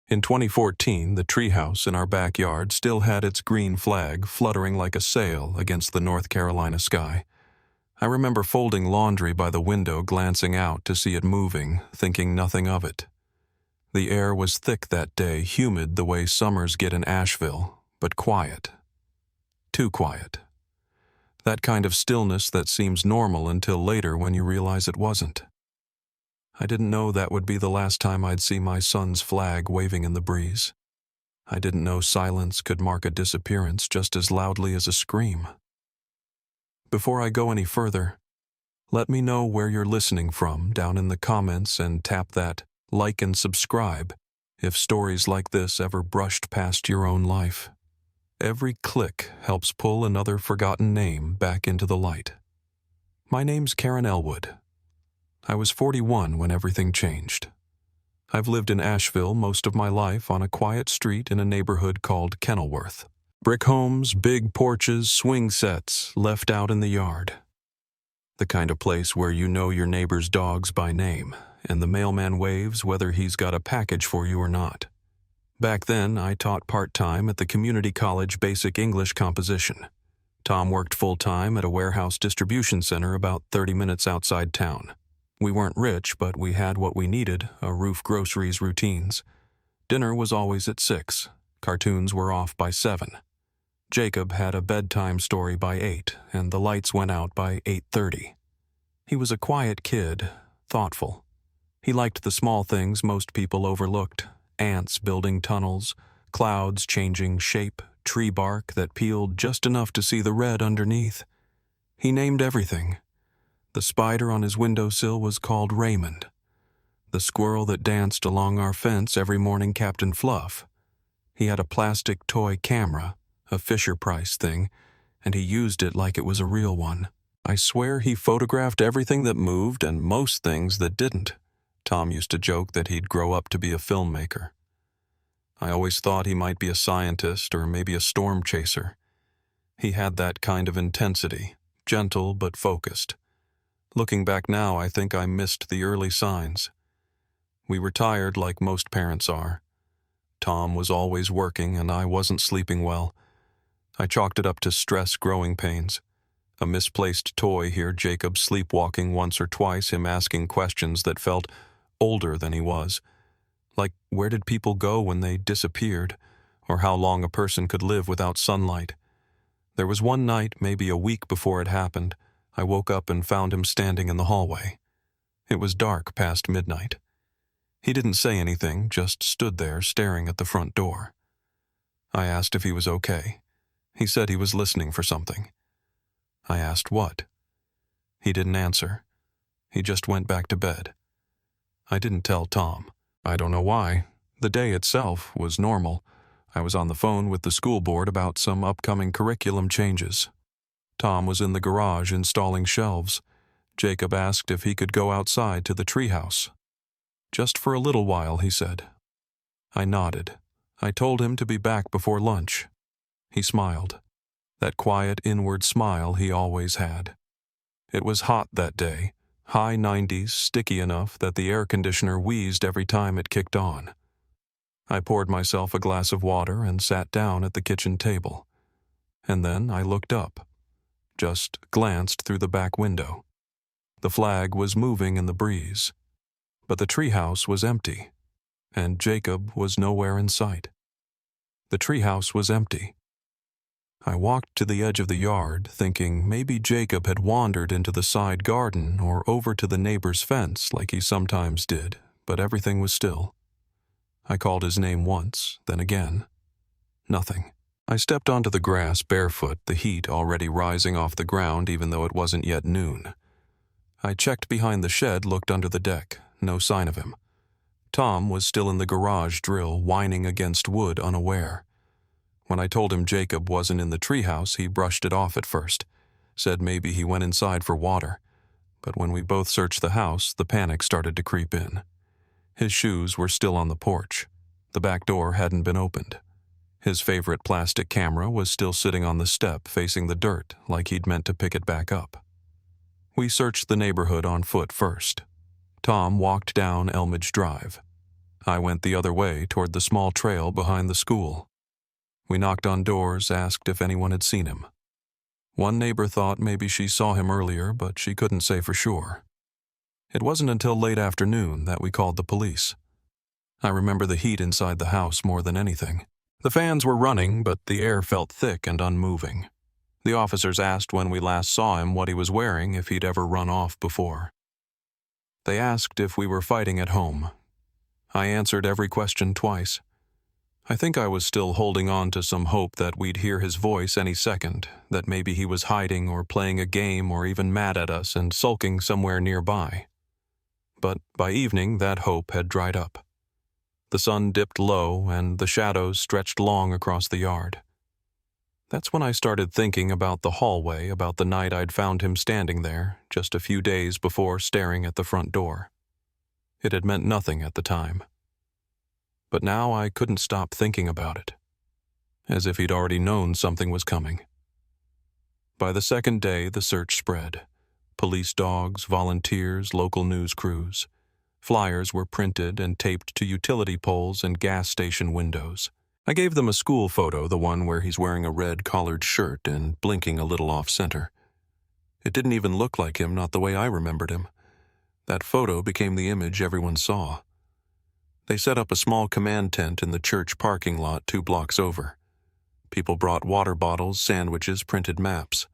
In 2014, the treehouse in our backyard still had its green flag fluttering like a sail against the North Carolina sky. I remember folding laundry by the window, glancing out to see it moving, thinking nothing of it. The air was thick that day, humid the way summers get in Asheville, but quiet. Too quiet. That kind of stillness that seems normal until later when you realize it wasn't. I didn't know that would be the last time I'd see my son's flag waving in the breeze. I didn't know silence could mark a disappearance just as loudly as a scream. Before I go any further, let me know where you're listening from down in the comments and tap that like and subscribe if stories like this ever brushed past your own life. Every click helps pull another forgotten name back into the light. My name's Karen Elwood. I was 41 when everything changed. I've lived in Asheville most of my life on a quiet street in a neighborhood called Kenilworth. Brick homes, big porches, swing sets left out in the yard. The kind of place where you know your neighbor's dogs by name, and the mailman waves whether he's got a package for you or not. Back then, I taught part-time at the community college basic English composition. Tom worked full-time at a warehouse distribution center about 30 minutes outside town. We weren't rich, but we had what we needed, a roof, groceries, routines. Dinner was always at 6. Cartoons were off by 7. Jacob had a bedtime story by 8, and the lights went out by 8:30. He was a quiet kid, thoughtful. He liked the small things most people overlooked: ants building tunnels, clouds changing shape, tree bark that peeled just enough to see the red underneath. He named everything. The spider on his windowsill was called Raymond. The squirrel that danced along our fence every morning, Captain Fluff. He had a plastic toy camera, a Fisher-Price thing, and he used it like it was a real one. I swear he photographed everything that moved and most things that didn't. Tom used to joke that he'd grow up to be a filmmaker. I always thought he might be a scientist or maybe a storm chaser. He had that kind of intensity, gentle but focused. Looking back now, I think I missed the early signs. We were tired like most parents are. Tom was always working and I wasn't sleeping well. I chalked it up to stress growing pains. A misplaced toy here, Jacob sleepwalking once or twice, him asking questions that felt older than he was. Like, where did people go when they disappeared, or how long a person could live without sunlight. There was one night, maybe a week before it happened, I woke up and found him standing in the hallway. It was dark past midnight. He didn't say anything, just stood there staring at the front door. I asked if he was okay. He said he was listening for something. I asked what. He didn't answer. He just went back to bed. I didn't tell Tom. I don't know why. The day itself was normal. I was on the phone with the school board about some upcoming curriculum changes. Tom was in the garage installing shelves. Jacob asked if he could go outside to the treehouse. Just for a little while, he said. I nodded. I told him to be back before lunch. He smiled. That quiet inward smile he always had. It was hot that day, high 90s, sticky enough that the air conditioner wheezed every time it kicked on. I poured myself a glass of water and sat down at the kitchen table. And then I looked up, just glanced through the back window. The flag was moving in the breeze, but the treehouse was empty, and Jacob was nowhere in sight. The treehouse was empty. I walked to the edge of the yard, thinking maybe Jacob had wandered into the side garden or over to the neighbor's fence like he sometimes did, but everything was still. I called his name once, then again. Nothing. I stepped onto the grass barefoot, the heat already rising off the ground even though it wasn't yet noon. I checked behind the shed, looked under the deck. No sign of him. Tom was still in the garage drill, whining against wood, unaware. When I told him Jacob wasn't in the treehouse, he brushed it off at first, said maybe he went inside for water. But when we both searched the house, the panic started to creep in. His shoes were still on the porch. The back door hadn't been opened. His favorite plastic camera was still sitting on the step facing the dirt, like he'd meant to pick it back up. We searched the neighborhood on foot first. Tom walked down Elmidge Drive. I went the other way toward the small trail behind the school. We knocked on doors, asked if anyone had seen him. One neighbor thought maybe she saw him earlier, but she couldn't say for sure. It wasn't until late afternoon that we called the police. I remember the heat inside the house more than anything. The fans were running, but the air felt thick and unmoving. The officers asked when we last saw him what he was wearing, if he'd ever run off before. They asked if we were fighting at home. I answered every question twice. I think I was still holding on to some hope that we'd hear his voice any second, that maybe he was hiding or playing a game or even mad at us and sulking somewhere nearby. But by evening, that hope had dried up. The sun dipped low and the shadows stretched long across the yard. That's when I started thinking about the hallway, about the night I'd found him standing there, just a few days before staring at the front door. It had meant nothing at the time. But now I couldn't stop thinking about it, as if he'd already known something was coming. By the second day, the search spread. Police dogs, volunteers, local news crews. Flyers were printed and taped to utility poles and gas station windows. I gave them a school photo, the one where he's wearing a red collared shirt and blinking a little off-center. It didn't even look like him, not the way I remembered him. That photo became the image everyone saw. They set up a small command tent in the church parking lot 2 blocks over. People brought water bottles, sandwiches, printed maps.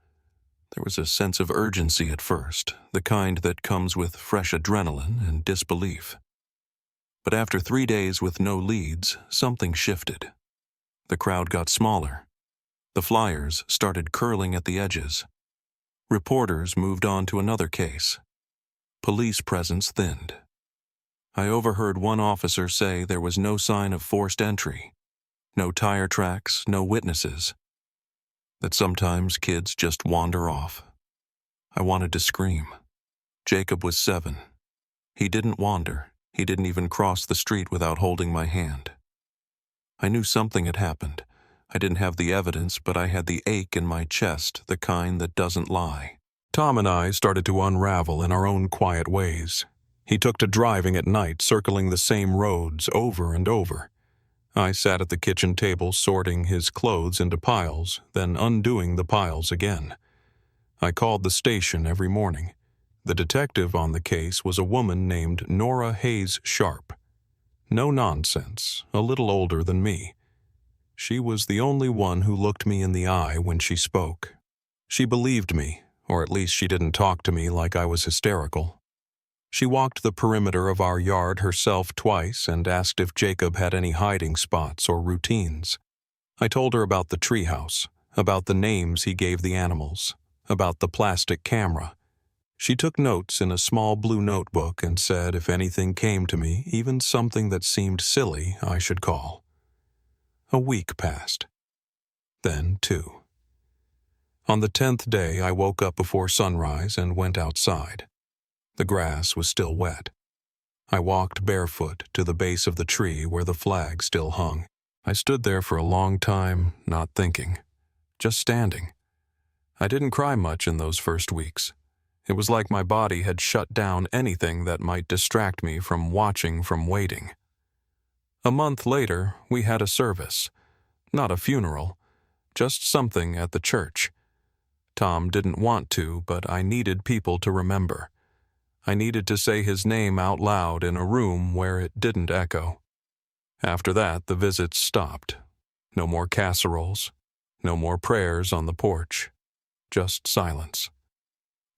There was a sense of urgency at first, the kind that comes with fresh adrenaline and disbelief. But after 3 days with no leads, something shifted. The crowd got smaller. The flyers started curling at the edges. Reporters moved on to another case. Police presence thinned. I overheard one officer say there was no sign of forced entry, no tire tracks, no witnesses, that sometimes kids just wander off. I wanted to scream. Jacob was 7. He didn't wander. He didn't even cross the street without holding my hand. I knew something had happened. I didn't have the evidence, but I had the ache in my chest, the kind that doesn't lie. Tom and I started to unravel in our own quiet ways. He took to driving at night, circling the same roads over and over. I sat at the kitchen table sorting his clothes into piles, then undoing the piles again. I called the station every morning. The detective on the case was a woman named Nora Hayes Sharp. No nonsense, a little older than me. She was the only one who looked me in the eye when she spoke. She believed me, or at least she didn't talk to me like I was hysterical. She walked the perimeter of our yard herself twice and asked if Jacob had any hiding spots or routines. I told her about the treehouse, about the names he gave the animals, about the plastic camera. She took notes in a small blue notebook and said if anything came to me, even something that seemed silly, I should call. A week passed. Then 2. On the 10th day, I woke up before sunrise and went outside. The grass was still wet. I walked barefoot to the base of the tree where the flag still hung. I stood there for a long time, not thinking, just standing. I didn't cry much in those first weeks. It was like my body had shut down anything that might distract me from watching, from waiting. A month later, we had a service. Not a funeral, just something at the church. Tom didn't want to, but I needed people to remember. I needed to say his name out loud in a room where it didn't echo. After that, the visits stopped. No more casseroles, no more prayers on the porch, just silence.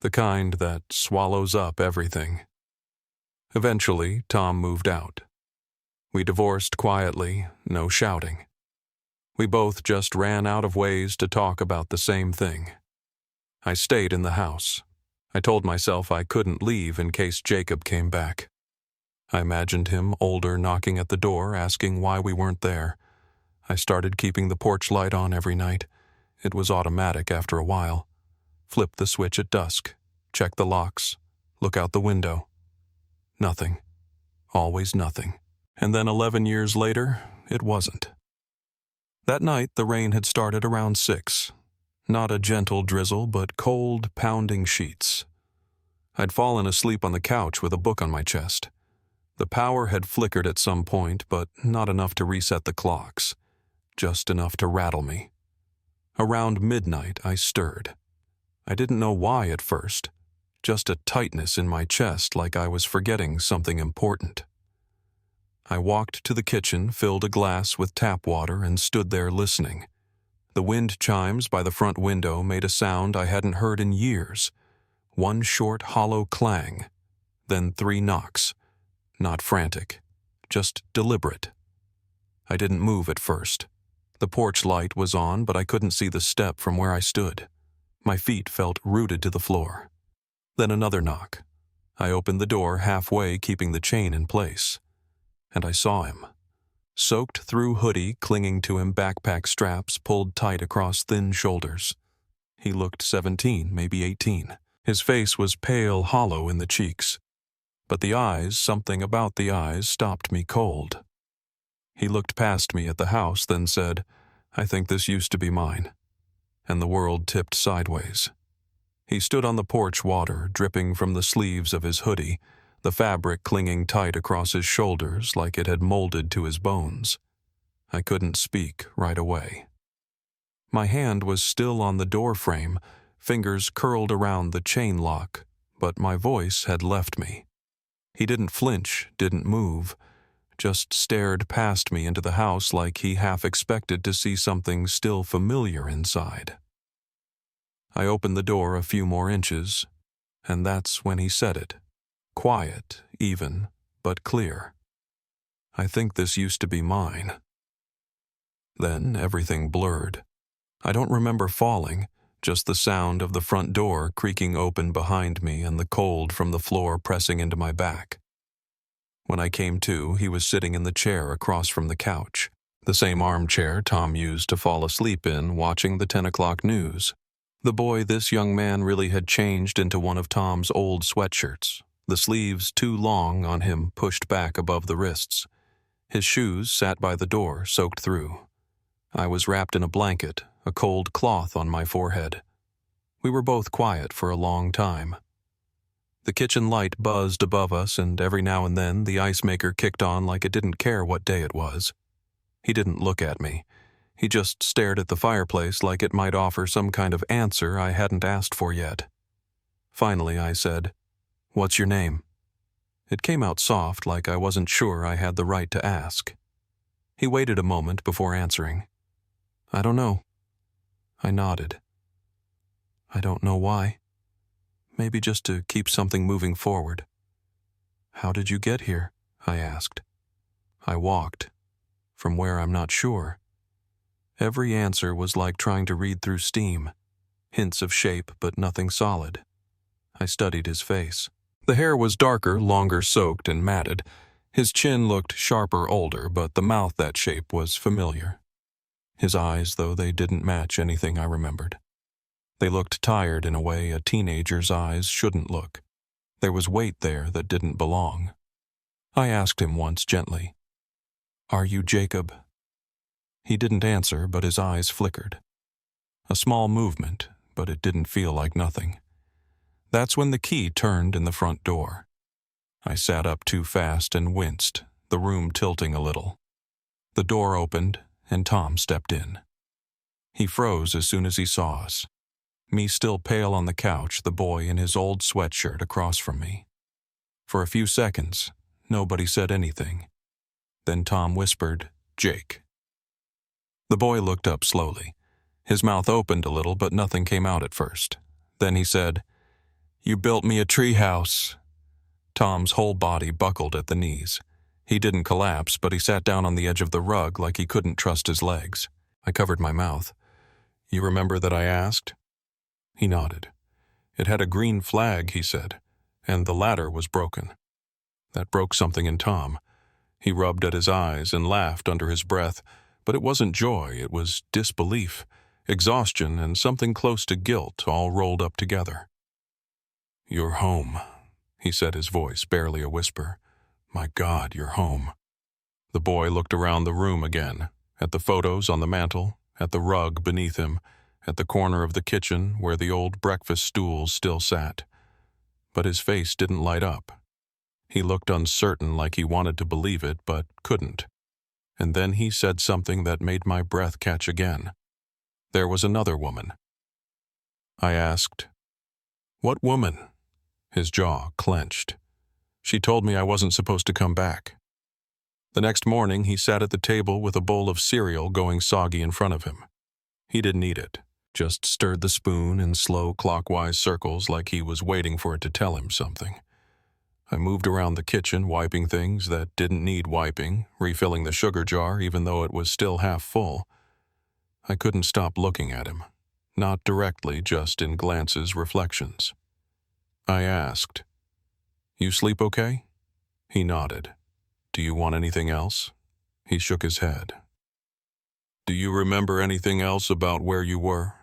The kind that swallows up everything. Eventually, Tom moved out. We divorced quietly, no shouting. We both just ran out of ways to talk about the same thing. I stayed in the house. I told myself I couldn't leave in case Jacob came back. I imagined him older knocking at the door, asking why we weren't there. I started keeping the porch light on every night. It was automatic after a while. Flip the switch at dusk, check the locks, look out the window. Nothing. Always nothing. And then 11 years later, it wasn't. That night, the rain had started around 6. Not a gentle drizzle, but cold, pounding sheets. I'd fallen asleep on the couch with a book on my chest. The power had flickered at some point, but not enough to reset the clocks, just enough to rattle me. Around midnight, I stirred. I didn't know why at first, just a tightness in my chest like I was forgetting something important. I walked to the kitchen, filled a glass with tap water, and stood there listening. The wind chimes by the front window made a sound I hadn't heard in years. One short, hollow clang, then 3 knocks. Not frantic, just deliberate. I didn't move at first. The porch light was on, but I couldn't see the step from where I stood. My feet felt rooted to the floor. Then another knock. I opened the door halfway, keeping the chain in place. And I saw him. Soaked through hoodie, clinging to him, backpack straps pulled tight across thin shoulders. He looked 17, maybe 18. His face was pale, hollow in the cheeks. But the eyes, something about the eyes, stopped me cold. He looked past me at the house, then said, "I think this used to be mine." And the world tipped sideways. He stood on the porch, water dripping from the sleeves of his hoodie, the fabric clinging tight across his shoulders like it had molded to his bones. I couldn't speak right away. My hand was still on the door frame, fingers curled around the chain lock, but my voice had left me. He didn't flinch, didn't move, just stared past me into the house like he half expected to see something still familiar inside. I opened the door a few more inches, and that's when he said it. Quiet, even, but clear. "I think this used to be mine." Then everything blurred. I don't remember falling, just the sound of the front door creaking open behind me and the cold from the floor pressing into my back. When I came to, he was sitting in the chair across from the couch, the same armchair Tom used to fall asleep in, watching the 10 o'clock news. The boy, this young man, really had changed into one of Tom's old sweatshirts, the sleeves too long on him pushed back above the wrists. His shoes sat by the door, soaked through. I was wrapped in a blanket, a cold cloth on my forehead. We were both quiet for a long time. The kitchen light buzzed above us, and every now and then the ice maker kicked on like it didn't care what day it was. He didn't look at me. He just stared at the fireplace like it might offer some kind of answer I hadn't asked for yet. Finally, I said, "What's your name?" It came out soft, like I wasn't sure I had the right to ask. He waited a moment before answering. "I don't know." I nodded. "I don't know why. Maybe just to keep something moving forward." "How did you get here?" I asked. "I walked. From where I'm not sure." Every answer was like trying to read through steam. Hints of shape, but nothing solid. I studied his face. The hair was darker, longer soaked and matted. His chin looked sharper, older, but the mouth that shape was familiar. His eyes, though, they didn't match anything I remembered. They looked tired in a way a teenager's eyes shouldn't look. There was weight there that didn't belong. I asked him once gently, "Are you Jacob?" He didn't answer, but his eyes flickered. A small movement, but it didn't feel like nothing. That's when the key turned in the front door. I sat up too fast and winced, the room tilting a little. The door opened, and Tom stepped in. He froze as soon as he saw us. Me still pale on the couch, the boy in his old sweatshirt across from me. For a few seconds, nobody said anything. Then Tom whispered, "Jake." The boy looked up slowly. His mouth opened a little, but nothing came out at first. Then he said, "You built me a treehouse." Tom's whole body buckled at the knees. He didn't collapse, but he sat down on the edge of the rug like he couldn't trust his legs. I covered my mouth. "You remember that I asked?" He nodded. "It had a green flag," he said, "and the ladder was broken." That broke something in Tom. He rubbed at his eyes and laughed under his breath, but it wasn't joy, it was disbelief, exhaustion, and something close to guilt all rolled up together. "You're home," he said, his voice barely a whisper. "My God, you're home." The boy looked around the room again, at the photos on the mantel, at the rug beneath him, at the corner of the kitchen where the old breakfast stools still sat. But his face didn't light up. He looked uncertain, like he wanted to believe it, but couldn't. And then he said something that made my breath catch again. There was another woman. I asked, "What woman?" His jaw clenched. "She told me I wasn't supposed to come back." The next morning, he sat at the table with a bowl of cereal going soggy in front of him. He didn't eat it, just stirred the spoon in slow clockwise circles like he was waiting for it to tell him something. I moved around the kitchen, wiping things that didn't need wiping, refilling the sugar jar even though it was still half full. I couldn't stop looking at him, not directly, just in glances, reflections. I asked, "You sleep okay?" He nodded. "Do you want anything else?" He shook his head. "Do you remember anything else about where you were?"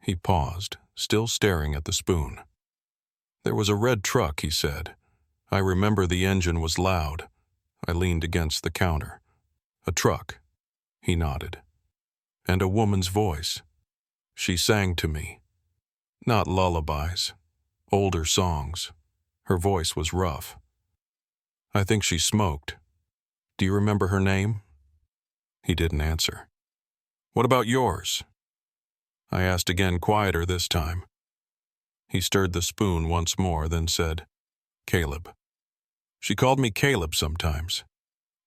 He paused, still staring at the spoon. "There was a red truck," he said. "I remember the engine was loud." I leaned against the counter. "A truck." He nodded. "And a woman's voice. She sang to me. Not lullabies, older songs. Her voice was rough. I think she smoked. Do you remember her name?" He didn't answer. "What about yours?" I asked again, quieter this time. He stirred the spoon once more, then said, "Caleb. She called me Caleb sometimes.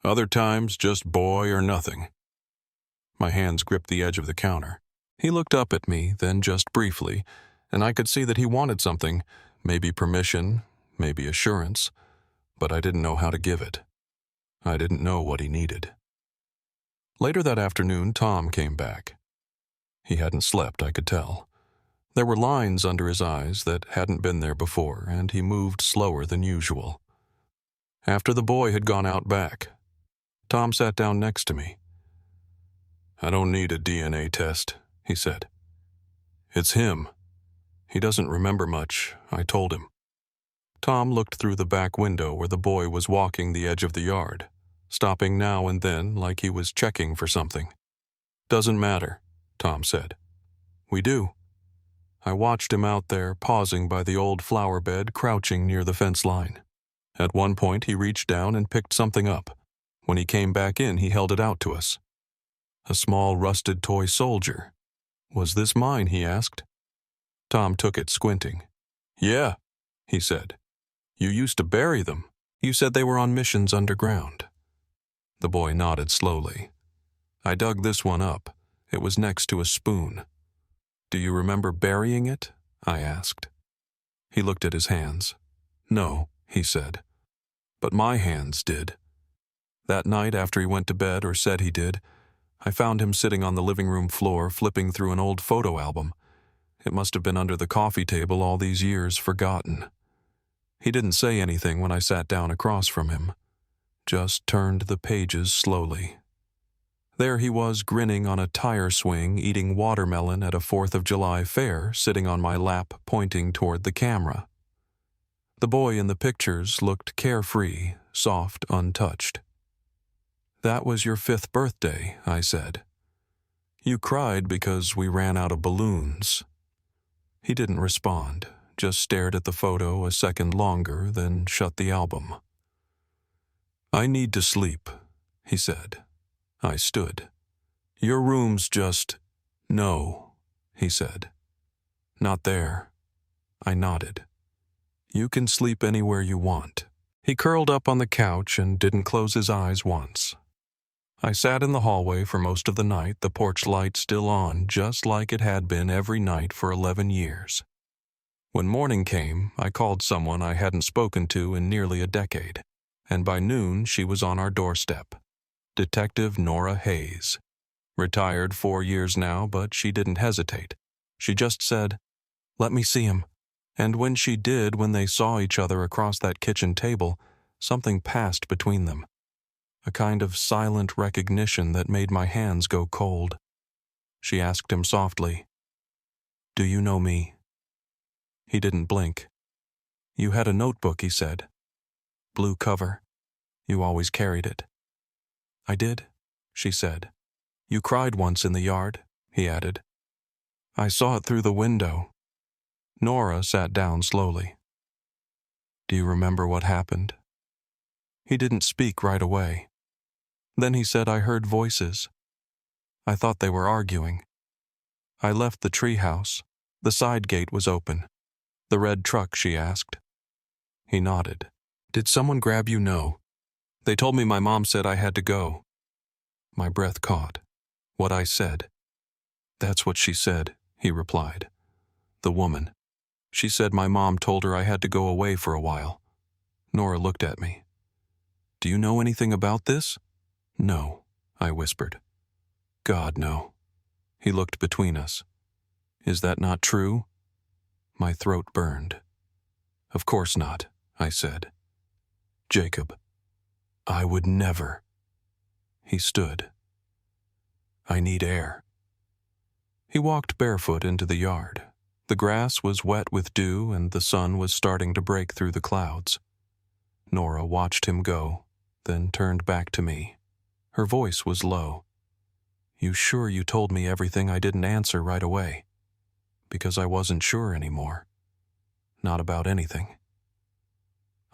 Other times, just boy or nothing." My hands gripped the edge of the counter. He looked up at me, then just briefly, and I could see that he wanted something, maybe permission, maybe assurance, but I didn't know how to give it. I didn't know what he needed. Later that afternoon, Tom came back. He hadn't slept, I could tell. There were lines under his eyes that hadn't been there before, and he moved slower than usual. After the boy had gone out back, Tom sat down next to me. "I don't need a DNA test," he said. "It's him. He doesn't remember much," I told him. Tom looked through the back window where the boy was walking the edge of the yard, stopping now and then like he was checking for something. "Doesn't matter," Tom said. "We do." I watched him out there, pausing by the old flower bed, crouching near the fence line. At one point, he reached down and picked something up. When he came back in, he held it out to us. A small rusted toy soldier. "Was this mine?" he asked. Tom took it, squinting. "Yeah," he said. "You used to bury them. You said they were on missions underground." The boy nodded slowly. "I dug this one up. It was next to a spoon." "Do you remember burying it?" I asked. He looked at his hands. "No," he said. "But my hands did." That night after he went to bed, or said he did, I found him sitting on the living room floor flipping through an old photo album. It must have been under the coffee table all these years, forgotten. He didn't say anything when I sat down across from him, just turned the pages slowly. There he was, grinning on a tire swing, eating watermelon at a 4th of July fair, sitting on my lap, pointing toward the camera. The boy in the pictures looked carefree, soft, untouched. "That was your 5th birthday," I said. "You cried because we ran out of balloons." He didn't respond, just stared at the photo a second longer, then shut the album. "I need to sleep," he said. I stood. "Your room's just—" "No," he said. "Not there." I nodded. "You can sleep anywhere you want." He curled up on the couch and didn't close his eyes once. I sat in the hallway for most of the night, the porch light still on, just like it had been every night for 11 years. When morning came, I called someone I hadn't spoken to in nearly a decade, and by noon she was on our doorstep. Detective Nora Hayes. Retired 4 years now, but she didn't hesitate. She just said, "Let me see him." And when she did, when they saw each other across that kitchen table, something passed between them. A kind of silent recognition that made my hands go cold. She asked him softly, "Do you know me?" He didn't blink. "You had a notebook," he said. "Blue cover. You always carried it." "I did," she said. "You cried once in the yard," he added. "I saw it through the window." Nora sat down slowly. "Do you remember what happened?" He didn't speak right away. Then he said I heard voices. I thought they were arguing. I left the treehouse. The side gate was open. The red truck, she asked. He nodded. Did someone grab you? No. They told me my mom said I had to go. My breath caught. What I said. That's what she said, he replied. The woman. She said my mom told her I had to go away for a while. Nora looked at me. Do you know anything about this? No, I whispered. God, no. He looked between us. Is that not true? My throat burned. Of course not, I said. Jacob, I would never. He stood. I need air. He walked barefoot into the yard. The grass was wet with dew and the sun was starting to break through the clouds. Nora watched him go, then turned back to me. Her voice was low. You sure you told me everything I didn't answer right away? Because I wasn't sure anymore. Not about anything.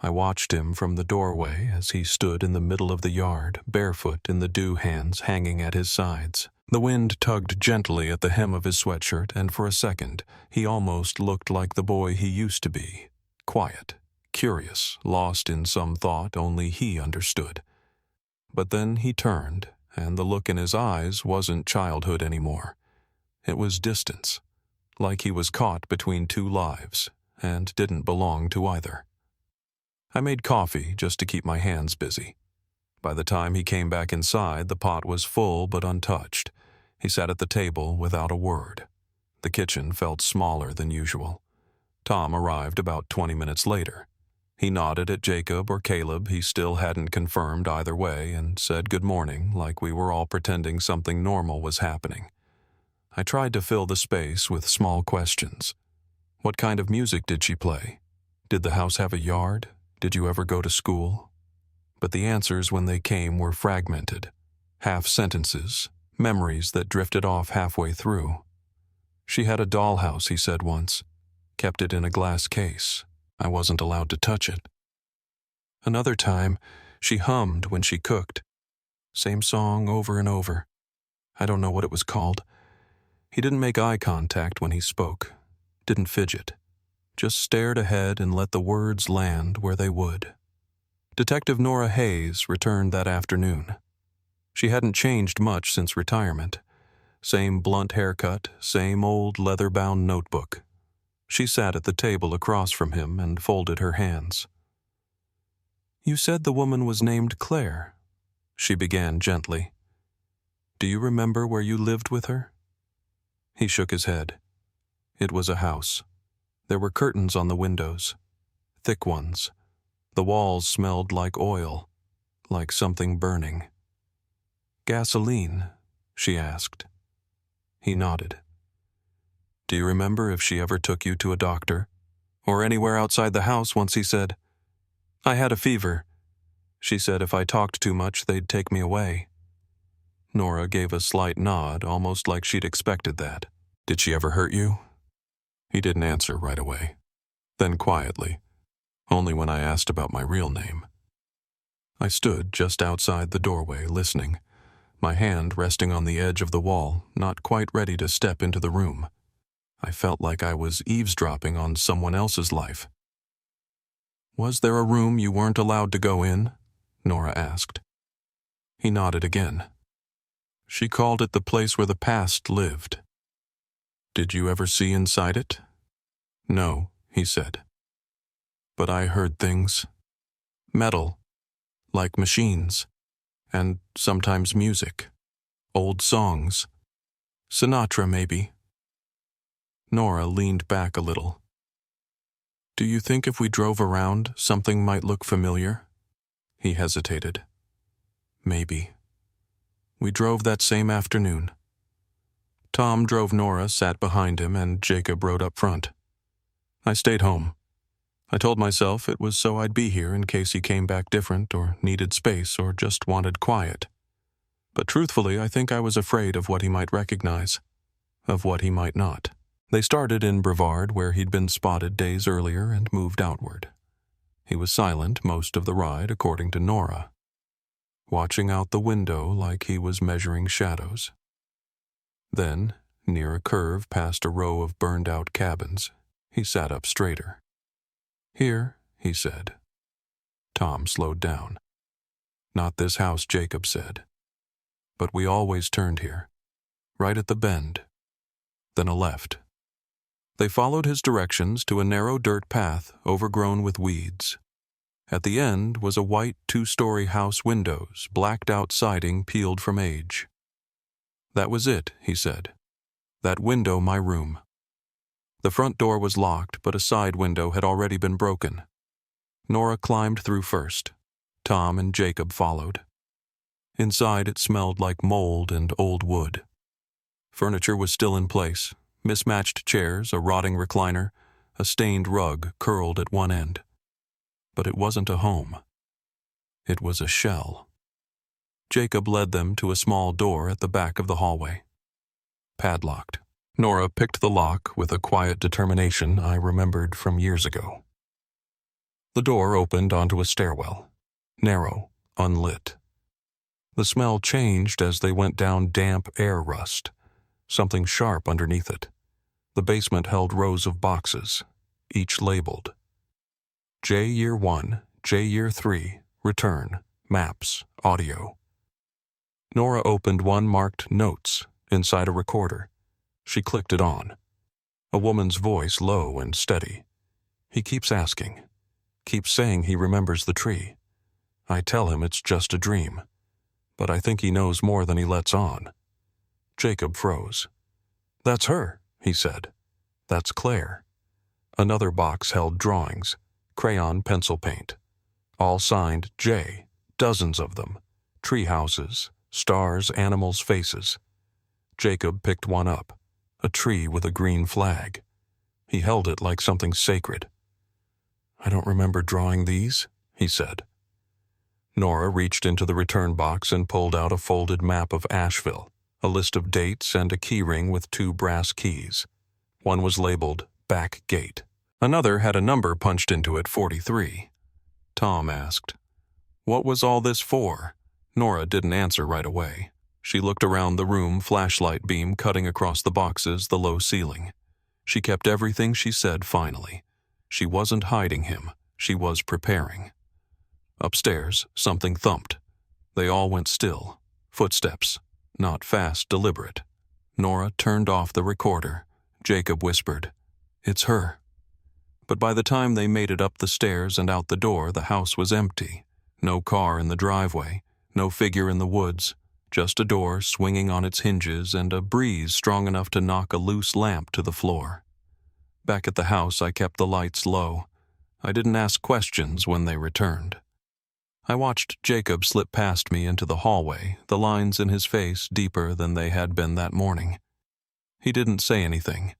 I watched him from the doorway as he stood in the middle of the yard, barefoot in the dew hands hanging at his sides. The wind tugged gently at the hem of his sweatshirt, and for a second, he almost looked like the boy he used to be. Quiet, curious, lost in some thought only he understood. But then he turned, and the look in his eyes wasn't childhood anymore. It was distance, like he was caught between two lives, and didn't belong to either. I made coffee just to keep my hands busy. By the time he came back inside, the pot was full but untouched. He sat at the table without a word. The kitchen felt smaller than usual. Tom arrived about 20 minutes later. He nodded at Jacob or Caleb, he still hadn't confirmed either way, and said good morning like we were all pretending something normal was happening. I tried to fill the space with small questions. What kind of music did she play? Did the house have a yard? Did you ever go to school? But the answers when they came were fragmented. Half sentences, memories that drifted off halfway through. She had a dollhouse, he said once. Kept it in a glass case. I wasn't allowed to touch it. Another time, she hummed when she cooked. Same song over and over. I don't know what it was called. He didn't make eye contact when he spoke. Didn't fidget. Just stared ahead and let the words land where they would. Detective Nora Hayes returned that afternoon. She hadn't changed much since retirement. Same blunt haircut, same old leather-bound notebook. She sat at the table across from him and folded her hands. You said the woman was named Claire, she began gently. Do you remember where you lived with her? He shook his head. It was a house. There were curtains on the windows, thick ones. The walls smelled like oil, like something burning. Gasoline, she asked. He nodded. Do you remember if she ever took you to a doctor? Or anywhere outside the house once he said, I had a fever. She said if I talked too much, they'd take me away. Nora gave a slight nod, almost like she'd expected that. Did she ever hurt you? He didn't answer right away. Then quietly, only when I asked about my real name. I stood just outside the doorway, listening, my hand resting on the edge of the wall, not quite ready to step into the room. I felt like I was eavesdropping on someone else's life. Was there a room you weren't allowed to go in? Nora asked. He nodded again. She called it the place where the past lived. Did you ever see inside it? No, he said. But I heard things. Metal, like machines, and sometimes music, old songs. Sinatra, maybe. Nora leaned back a little. Do you think if we drove around, something might look familiar? He hesitated. Maybe. We drove that same afternoon. Tom drove Nora, sat behind him, and Jacob rode up front. I stayed home. I told myself it was so I'd be here in case he came back different or needed space or just wanted quiet. But truthfully, I think I was afraid of what he might recognize, of what he might not. They started in Brevard, where he'd been spotted days earlier, and moved outward. He was silent most of the ride, according to Nora, watching out the window like he was measuring shadows. Then, near a curve past a row of burned-out cabins, he sat up straighter. "Here," he said. Tom slowed down. "Not this house," Jacob said. "But we always turned here, right at the bend, then a left." They followed his directions to a narrow dirt path overgrown with weeds. At the end was a white two-story house, windows, blacked-out siding peeled from age. "That was it," he said. "That window, my room." The front door was locked, but a side window had already been broken. Nora climbed through first. Tom and Jacob followed. Inside, it smelled like mold and old wood. Furniture was still in place. Mismatched chairs, a rotting recliner, a stained rug curled at one end. But it wasn't a home. It was a shell. Jacob led them to a small door at the back of the hallway. Padlocked. Nora picked the lock with a quiet determination I remembered from years ago. The door opened onto a stairwell, narrow, unlit. The smell changed as they went down damp air rust, something sharp underneath it. The basement held rows of boxes, each labeled. J Year 1, J Year 3, Return, Maps, Audio. Nora opened one marked Notes inside a recorder. She clicked it on. A woman's voice, low and steady. "He keeps asking. Keeps saying he remembers the tree. I tell him it's just a dream. But I think he knows more than he lets on." Jacob froze. "That's her," he said. "That's Claire." Another box held drawings, crayon pencil paint. All signed J, dozens of them. Tree houses, stars, animals' faces. Jacob picked one up, a tree with a green flag. He held it like something sacred. "I don't remember drawing these," he said. Nora reached into the return box and pulled out a folded map of Asheville, a list of dates, and a key ring with 2 brass keys. One was labeled Back Gate. Another had a number punched into it, 43. Tom asked, "What was all this for?" Nora didn't answer right away. She looked around the room, flashlight beam cutting across the boxes, the low ceiling. She kept everything she said finally. She wasn't hiding him. She was preparing. Upstairs, something thumped. They all went still. Footsteps. Not fast, deliberate. Nora turned off the recorder. Jacob whispered, "It's her." But by the time they made it up the stairs and out the door, the house was empty. No car in the driveway, no figure in the woods, just a door swinging on its hinges and a breeze strong enough to knock a loose lamp to the floor. Back at the house, I kept the lights low. I didn't ask questions when they returned. I watched Jacob slip past me into the hallway, the lines in his face deeper than they had been that morning. He didn't say anything,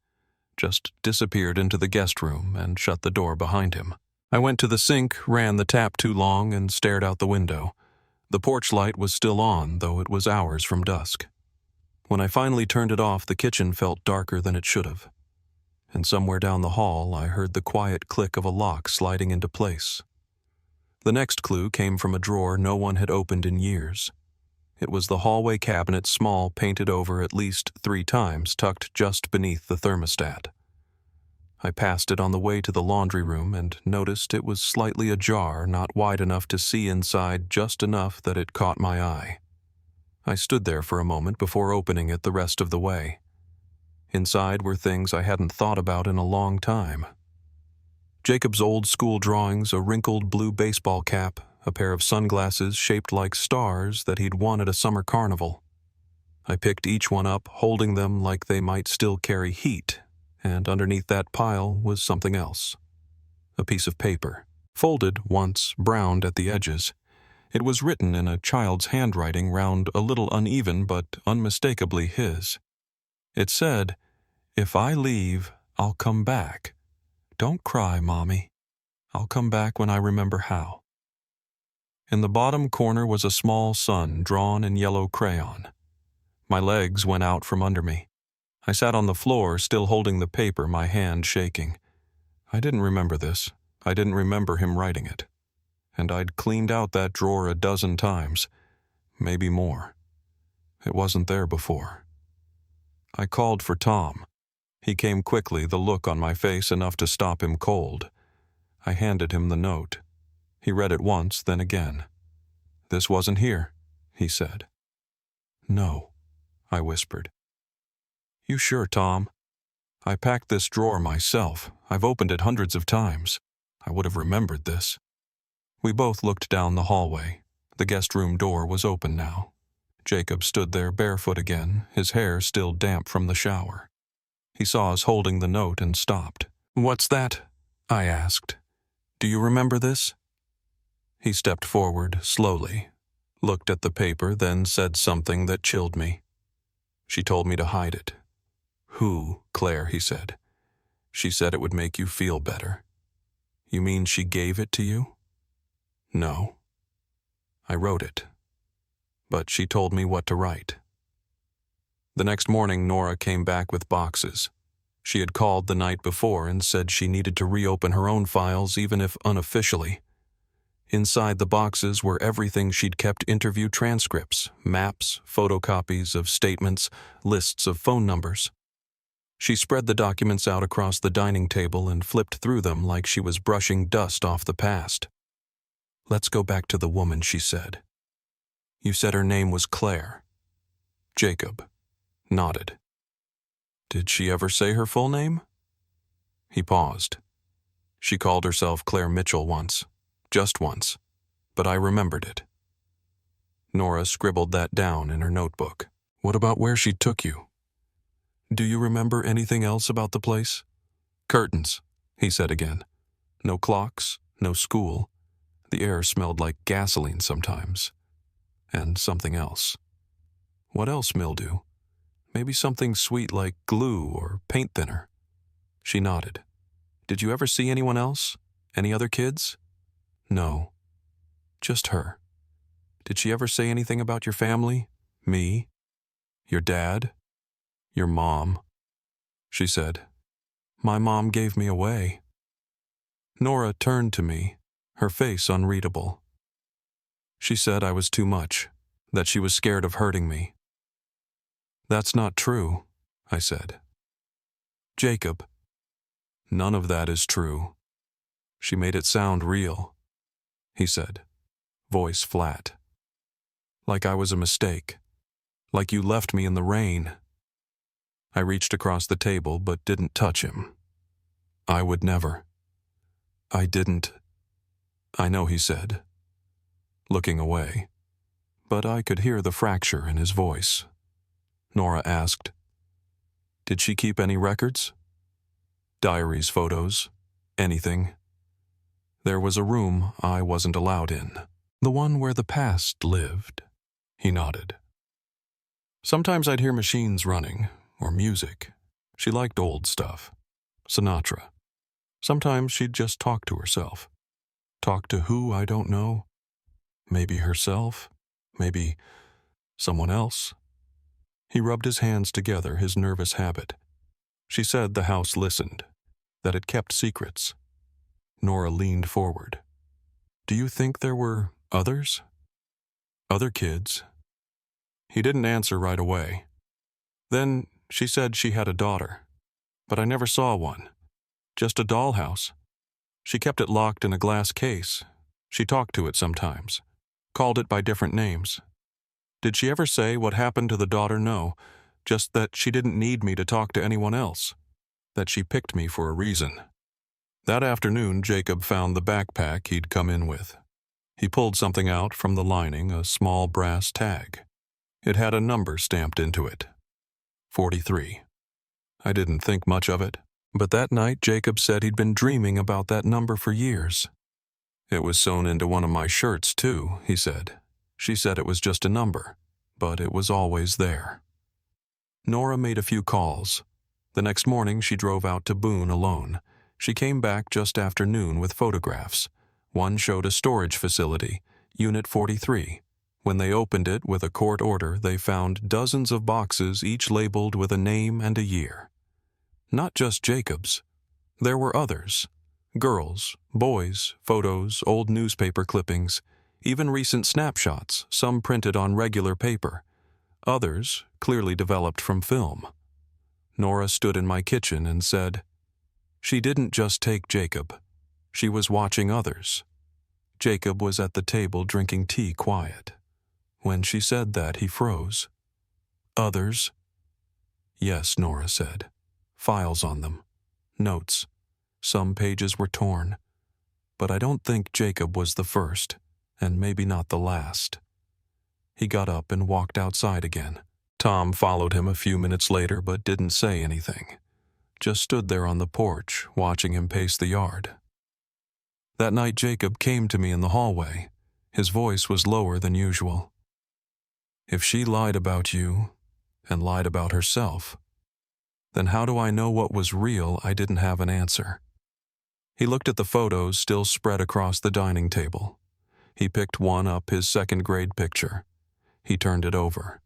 just disappeared into the guest room and shut the door behind him. I went to the sink, ran the tap too long, and stared out the window. The porch light was still on, though it was hours from dusk. When I finally turned it off, the kitchen felt darker than it should have. And somewhere down the hall, I heard the quiet click of a lock sliding into place. The next clue came from a drawer no one had opened in years. It was the hallway cabinet, small, painted over at least 3 times, tucked just beneath the thermostat. I passed it on the way to the laundry room and noticed it was slightly ajar, not wide enough to see inside, just enough that it caught my eye. I stood there for a moment before opening it the rest of the way. Inside were things I hadn't thought about in a long time. Jacob's old school drawings, a wrinkled blue baseball cap, a pair of sunglasses shaped like stars that he'd won at a summer carnival. I picked each one up, holding them like they might still carry heat, and underneath that pile was something else. A piece of paper, folded once, browned at the edges. It was written in a child's handwriting, round, a little uneven, but unmistakably his. It said, "If I leave, I'll come back. Don't cry, Mommy. I'll come back when I remember how." In the bottom corner was a small sun drawn in yellow crayon. My legs went out from under me. I sat on the floor, still holding the paper, my hand shaking. I didn't remember this. I didn't remember him writing it. And I'd cleaned out that drawer a dozen times, maybe more. It wasn't there before. I called for Tom. He came quickly, the look on my face enough to stop him cold. I handed him the note. He read it once, then again. "This wasn't here," he said. "No," I whispered. "You sure, Tom? I packed this drawer myself. I've opened it hundreds of times. I would have remembered this." We both looked down the hallway. The guest room door was open now. Jacob stood there barefoot again, his hair still damp from the shower. He saw us holding the note and stopped. "What's that?" I asked. "Do you remember this?" He stepped forward slowly, looked at the paper, then said something that chilled me. "She told me to hide it." "Who, Claire?" he said. "She said it would make you feel better." "You mean she gave it to you?" "No. I wrote it. But she told me what to write." The next morning, Nora came back with boxes. She had called the night before and said she needed to reopen her own files, even if unofficially. Inside the boxes were everything she'd kept: interview transcripts, maps, photocopies of statements, lists of phone numbers. She spread the documents out across the dining table and flipped through them like she was brushing dust off the past. "Let's go back to the woman," she said. "You said her name was Claire." Jacob nodded. "Did she ever say her full name?" He paused. "She called herself Claire Mitchell once. Just once. But I remembered it." Nora scribbled that down in her notebook. "What about where she took you? Do you remember anything else about the place?" "Curtains," he said again. "No clocks, no school. The air smelled like gasoline sometimes. And something else." "What else, mildew? Maybe something sweet like glue or paint thinner." She nodded. "Did you ever see anyone else? Any other kids?" "No. Just her." "Did she ever say anything about your family? Me? Your dad? Your mom?" She said, "My mom gave me away." Nora turned to me, her face unreadable. She said I was too much, that she was scared of hurting me. "That's not true," I said. "Jacob, none of that is true." "She made it sound real," he said, voice flat. "Like I was a mistake. Like you left me in the rain." I reached across the table but didn't touch him. "I would never." "I didn't." "I know," he said, looking away, but I could hear the fracture in his voice. Nora asked, "Did she keep any records? Diaries, photos, anything?" "There was a room I wasn't allowed in. The one where the past lived." He nodded. "Sometimes I'd hear machines running, or music. She liked old stuff. Sinatra. Sometimes she'd just talk to herself. Talk to who, I don't know. Maybe herself. Maybe someone else." He rubbed his hands together, his nervous habit. "She said the house listened, that it kept secrets." Nora leaned forward. "Do you think there were others? Other kids?" He didn't answer right away. "Then she said she had a daughter, but I never saw one. Just a dollhouse. She kept it locked in a glass case. She talked to it sometimes, called it by different names. Did she ever say what happened to the daughter? No, just that she didn't need me to talk to anyone else, that she picked me for a reason." That afternoon, Jacob found the backpack he'd come in with. He pulled something out from the lining, a small brass tag. It had a number stamped into it. 43. I didn't think much of it, but that night Jacob said he'd been dreaming about that number for years. "It was sewn into one of my shirts, too," he said. "She said it was just a number, but it was always there." Nora made a few calls. The next morning she drove out to Boone alone. She came back just after noon with photographs. One showed a storage facility, Unit 43. When they opened it with a court order, they found dozens of boxes, each labeled with a name and a year. Not just Jacob's. There were others. Girls, boys, photos, old newspaper clippings, even recent snapshots, some printed on regular paper, others clearly developed from film. Nora stood in my kitchen and said, "She didn't just take Jacob. She was watching others." Jacob was at the table drinking tea quiet. When she said that, he froze. "Others?" "Yes," Nora said. "Files on them. Notes. Some pages were torn. But I don't think Jacob was the first, and maybe not the last." He got up and walked outside again. Tom followed him a few minutes later but didn't say anything. Just stood there on the porch, watching him pace the yard. That night Jacob came to me in the hallway. His voice was lower than usual. "If she lied about you, and lied about herself, then how do I know what was real?" I didn't have an answer. He looked at the photos still spread across the dining table. He picked one up, his second-grade picture. He turned it over.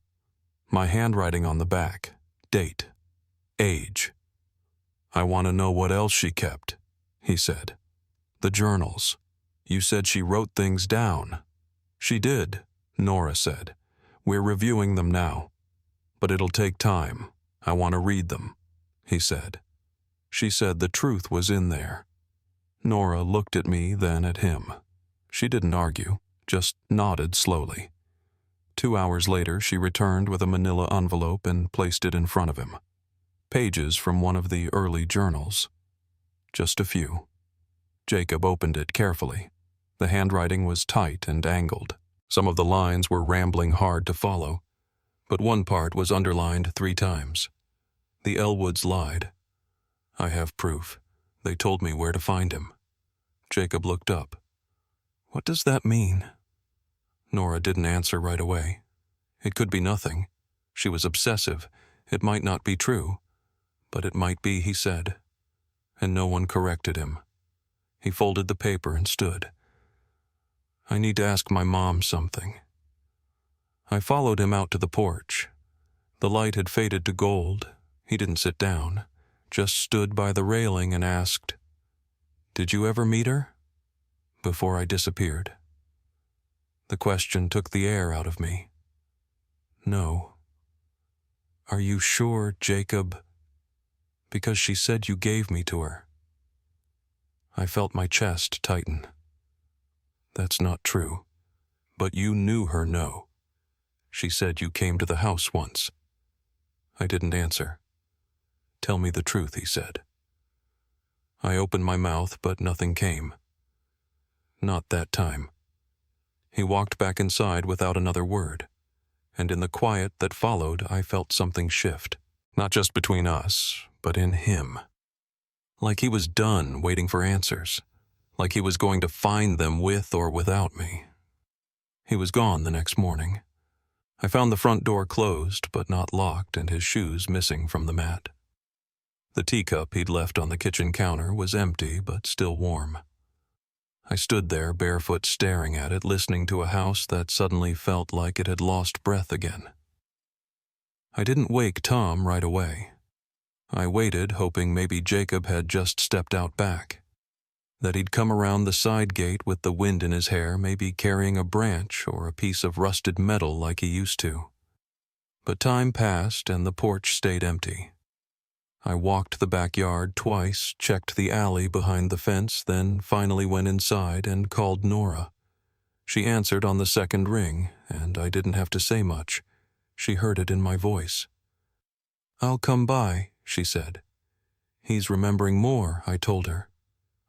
My handwriting on the back. Date. Age. "I want to know what else she kept," he said. "The journals. You said she wrote things down." "She did," Nora said. "We're reviewing them now. But it'll take time. I want to read them," he said. She said the truth was in there. Nora looked at me, then at him. She didn't argue, just nodded slowly. 2 hours later, she returned with a manila envelope and placed it in front of him. Pages from one of the early journals. Just a few. Jacob opened it carefully. The handwriting was tight and angled. Some of the lines were rambling hard to follow, but one part was underlined 3 times. "The Elwoods lied. I have proof. They told me where to find him." Jacob looked up. "What does that mean?" Nora didn't answer right away. It could be nothing. She was obsessive. It might not be true. But it might be, he said. And no one corrected him. He folded the paper and stood. "I need to ask my mom something." I followed him out to the porch. The light had faded to gold. He didn't sit down, just stood by the railing and asked, "Did you ever meet her?" Before I disappeared. The question took the air out of me. "No." "Are you sure, Jacob? Because she said you gave me to her." I felt my chest tighten. "That's not true. But you knew her, no. She said you came to the house once." I didn't answer. "Tell me the truth," he said. I opened my mouth, but nothing came. Not that time. He walked back inside without another word, and in the quiet that followed, I felt something shift. Not just between us, but in him. Like he was done waiting for answers. Like he was going to find them with or without me. He was gone the next morning. I found the front door closed, but not locked, and his shoes missing from the mat. The teacup he'd left on the kitchen counter was empty, but still warm. I stood there barefoot staring at it, listening to a house that suddenly felt like it had lost breath again. I didn't wake Tom right away. I waited, hoping maybe Jacob had just stepped out back. That he'd come around the side gate with the wind in his hair, maybe carrying a branch or a piece of rusted metal like he used to. But time passed and the porch stayed empty. I walked the backyard twice, checked the alley behind the fence, then finally went inside and called Nora. She answered on the second ring, and I didn't have to say much. She heard it in my voice. "I'll come by," she said. "He's remembering more," I told her.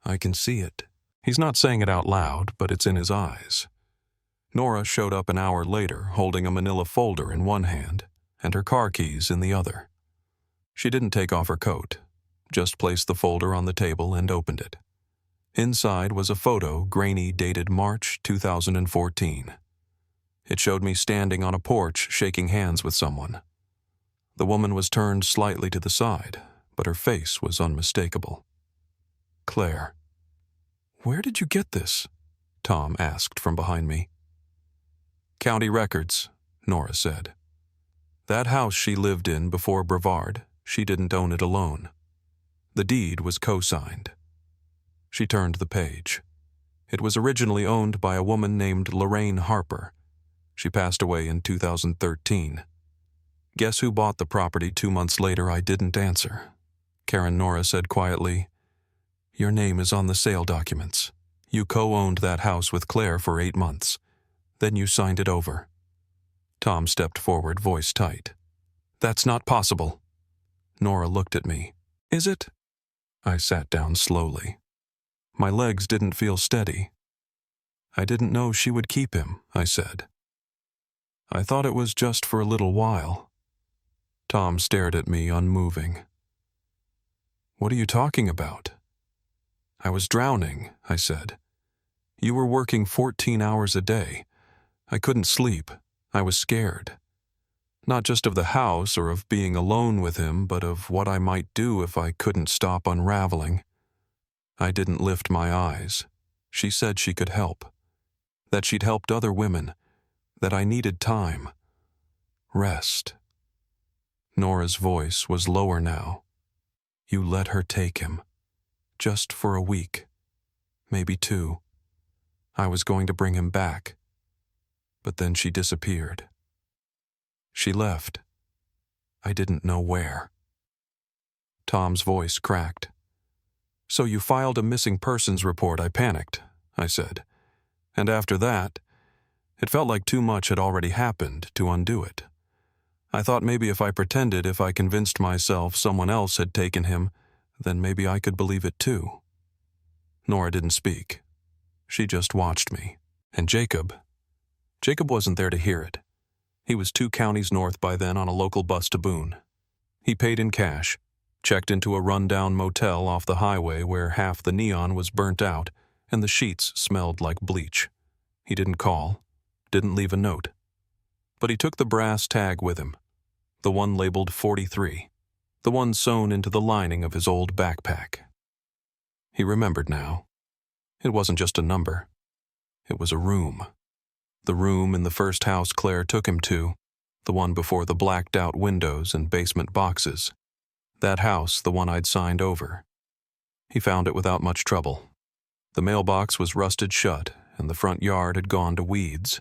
"I can see it." He's not saying it out loud, but it's in his eyes. Nora showed up an hour later, holding a manila folder in one hand and her car keys in the other. She didn't take off her coat, just placed the folder on the table and opened it. Inside was a photo, grainy, dated March 2014. It showed me standing on a porch shaking hands with someone. The woman was turned slightly to the side, but her face was unmistakable. "Claire." "Where did you get this?" Tom asked from behind me. "County records," Nora said. "That house she lived in before Brevard, she didn't own it alone. The deed was co-signed." She turned the page. It was originally owned by a woman named Lorraine Harper. She passed away in 2013. Guess who bought the property 2 months later? I didn't answer. Karen Nora said quietly, "Your name is on the sale documents. You co-owned that house with Claire for 8 months. Then you signed it over." Tom stepped forward, voice tight. "That's not possible." Nora looked at me. "Is it?" I sat down slowly. My legs didn't feel steady. "I didn't know she would keep him," I said. "I thought it was just for a little while." Tom stared at me, unmoving. "What are you talking about?" "I was drowning," I said. "You were working 14 hours a day. I couldn't sleep. I was scared. Not just of the house or of being alone with him, but of what I might do if I couldn't stop unraveling." I didn't lift my eyes. She said she could help. That she'd helped other women. That I needed time. Rest. Nora's voice was lower now. "You let her take him. Just for a week. Maybe 2. I was going to bring him back. But then she disappeared. She left. I didn't know where." Tom's voice cracked. "So you filed a missing persons report." I panicked, I said. "And after that, it felt like too much had already happened to undo it. I thought maybe if I pretended, if I convinced myself someone else had taken him, then maybe I could believe it too." Nora didn't speak. She just watched me. And Jacob wasn't there to hear it. He was 2 counties north by then on a local bus to Boone. He paid in cash, checked into a run-down motel off the highway where half the neon was burnt out and the sheets smelled like bleach. He didn't call, didn't leave a note. But he took the brass tag with him, the one labeled 43, the one sewn into the lining of his old backpack. He remembered now. It wasn't just a number. It was a room. The room in the first house Claire took him to, the one before the blacked-out windows and basement boxes. That house, the one I'd signed over. He found it without much trouble. The mailbox was rusted shut, and the front yard had gone to weeds.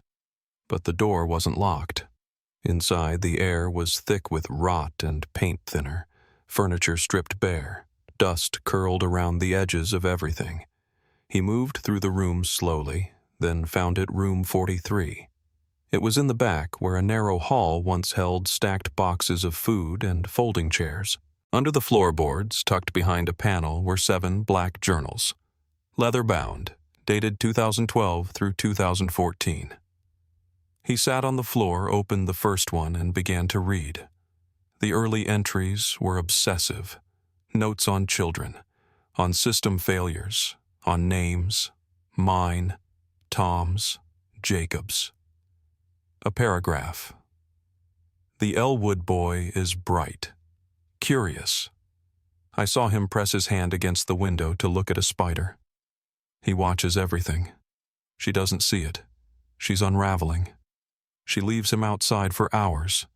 But the door wasn't locked. Inside, the air was thick with rot and paint thinner, furniture stripped bare, dust curled around the edges of everything. He moved through the room slowly, then found it room 43. It was in the back where a narrow hall once held stacked boxes of food and folding chairs. Under the floorboards, tucked behind a panel, were 7 black journals, leather-bound, dated 2012 through 2014. He sat on the floor, opened the first one, and began to read. The early entries were obsessive. Notes on children, on system failures, on names, mine, Tom's, Jacob's. A paragraph. "The Elwood boy is bright, curious. I saw him press his hand against the window to look at a spider. He watches everything. She doesn't see it. She's unraveling. She leaves him outside for hours.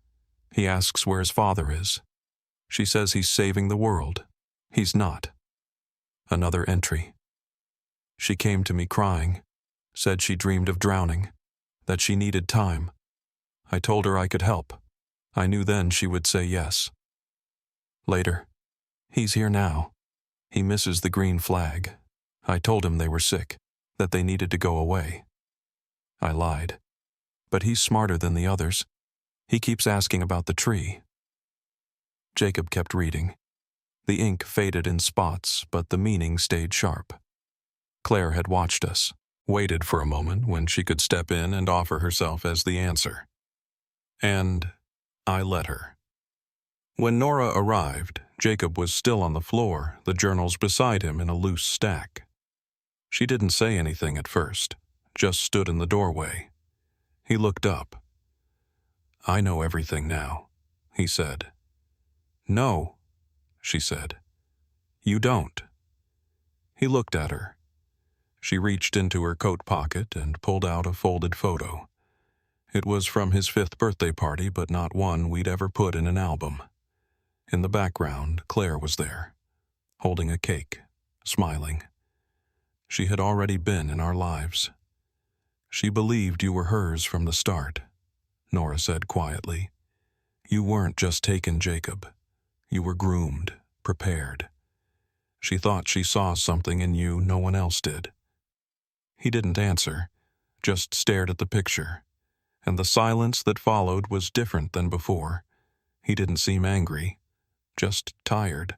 He asks where his father is. She says he's saving the world. He's not." Another entry. "She came to me crying, said she dreamed of drowning, that she needed time. I told her I could help. I knew then she would say yes." Later. "He's here now. He misses the green flag. I told him they were sick, that they needed to go away. I lied. But he's smarter than the others. He keeps asking about the tree." Jacob kept reading. The ink faded in spots, but the meaning stayed sharp. Claire had watched us, waited for a moment when she could step in and offer herself as the answer. And I let her. When Nora arrived, Jacob was still on the floor, the journals beside him in a loose stack. She didn't say anything at first, just stood in the doorway. He looked up. "I know everything now," he said. "No," she said. "You don't." He looked at her. She reached into her coat pocket and pulled out a folded photo. It was from his 5th birthday party, but not one we'd ever put in an album. In the background, Claire was there, holding a cake, smiling. She had already been in our lives. She believed you were hers from the start, Nora said quietly. You weren't just taken, Jacob. You were groomed, prepared. She thought she saw something in you no one else did. He didn't answer, just stared at the picture, and the silence that followed was different than before. He didn't seem angry, just tired,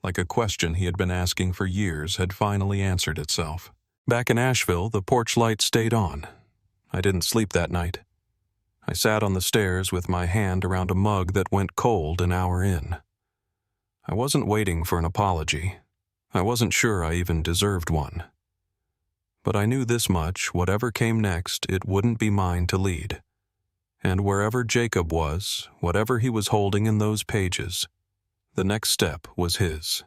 like a question he had been asking for years had finally answered itself. Back in Asheville, the porch light stayed on. I didn't sleep that night. I sat on the stairs with my hand around a mug that went cold an hour in. I wasn't waiting for an apology. I wasn't sure I even deserved one. But I knew this much: whatever came next, it wouldn't be mine to lead. And wherever Jacob was, whatever he was holding in those pages, the next step was his.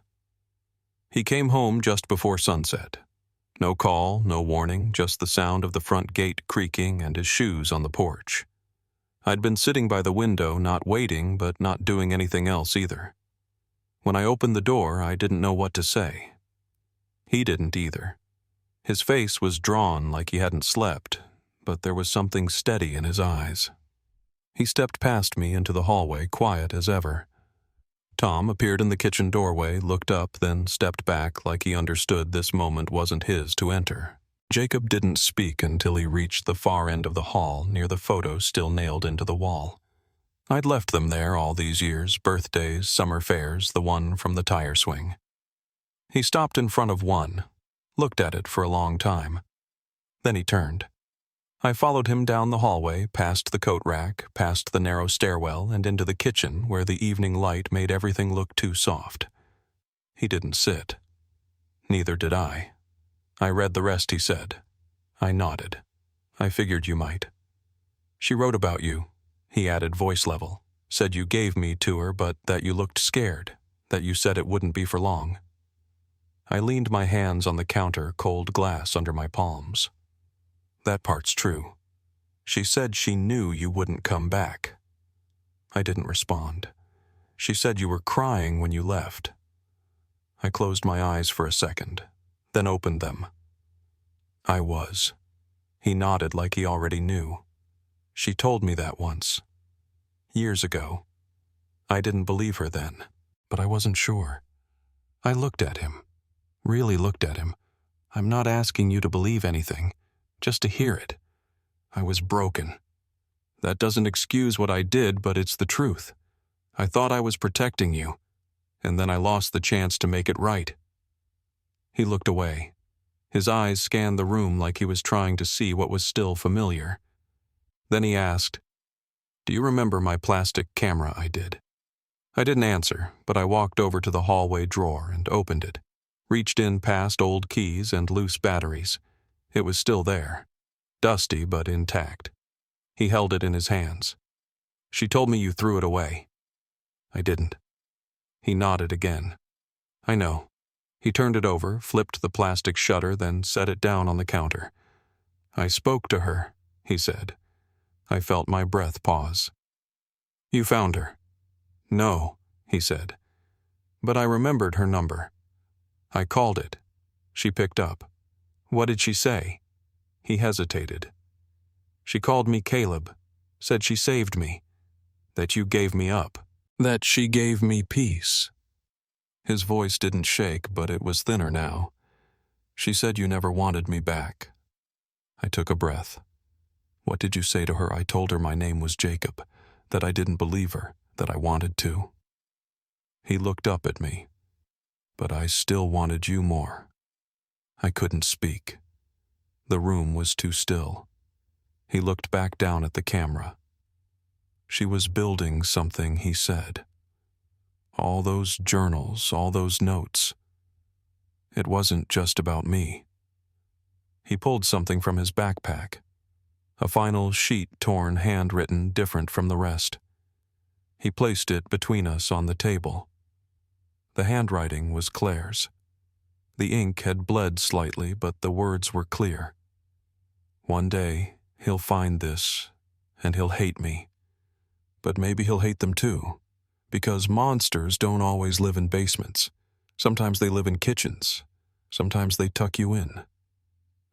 He came home just before sunset. No call, no warning, just the sound of the front gate creaking and his shoes on the porch. I'd been sitting by the window, not waiting, but not doing anything else either. When I opened the door, I didn't know what to say. He didn't either. His face was drawn like he hadn't slept, but there was something steady in his eyes. He stepped past me into the hallway, quiet as ever. Tom appeared in the kitchen doorway, looked up, then stepped back like he understood this moment wasn't his to enter. Jacob didn't speak until he reached the far end of the hall, near the photos still nailed into the wall. I'd left them there all these years: birthdays, summer fairs, the one from the tire swing. He stopped in front of one, looked at it for a long time. Then he turned. I followed him down the hallway, past the coat rack, past the narrow stairwell, and into the kitchen where the evening light made everything look too soft. He didn't sit. Neither did I. I read the rest he said. I nodded. I figured you might. She wrote about you, he added, voice level. Said you gave me to her, but that you looked scared, that you said it wouldn't be for long. I leaned my hands on the counter, cold glass under my palms. That part's true. She said she knew you wouldn't come back. I didn't respond. She said you were crying when you left. I closed my eyes for a second, then opened them. I was. He nodded like he already knew. She told me that once. Years ago. I didn't believe her then, but I wasn't sure. I looked at him. Really looked at him. I'm not asking you to believe anything, just to hear it. I was broken. That doesn't excuse what I did, but it's the truth. I thought I was protecting you, and then I lost the chance to make it right. He looked away. His eyes scanned the room like he was trying to see what was still familiar. Then he asked, "Do you remember my plastic camera I did?" I didn't answer, but I walked over to the hallway drawer and opened it, reached in past old keys and loose batteries. It was still there, dusty but intact. He held it in his hands. She told me you threw it away. I didn't. He nodded again. I know. He turned it over, flipped the plastic shutter, then set it down on the counter. I spoke to her, he said. I felt my breath pause. You found her? No, he said. But I remembered her number. I called it. She picked up. What did she say? He hesitated. She called me Caleb, said she saved me, that you gave me up, that she gave me peace. His voice didn't shake, but it was thinner now. She said you never wanted me back. I took a breath. What did you say to her? I told her my name was Jacob, that I didn't believe her, that I wanted to. He looked up at me. But I still wanted you more. I couldn't speak. The room was too still. He looked back down at the camera. She was building something, he said. All those journals, all those notes. It wasn't just about me. He pulled something from his backpack. A final sheet, torn, handwritten, different from the rest. He placed it between us on the table. The handwriting was Claire's. The ink had bled slightly, but the words were clear. One day, he'll find this, and he'll hate me. But maybe he'll hate them too, because monsters don't always live in basements. Sometimes they live in kitchens. Sometimes they tuck you in.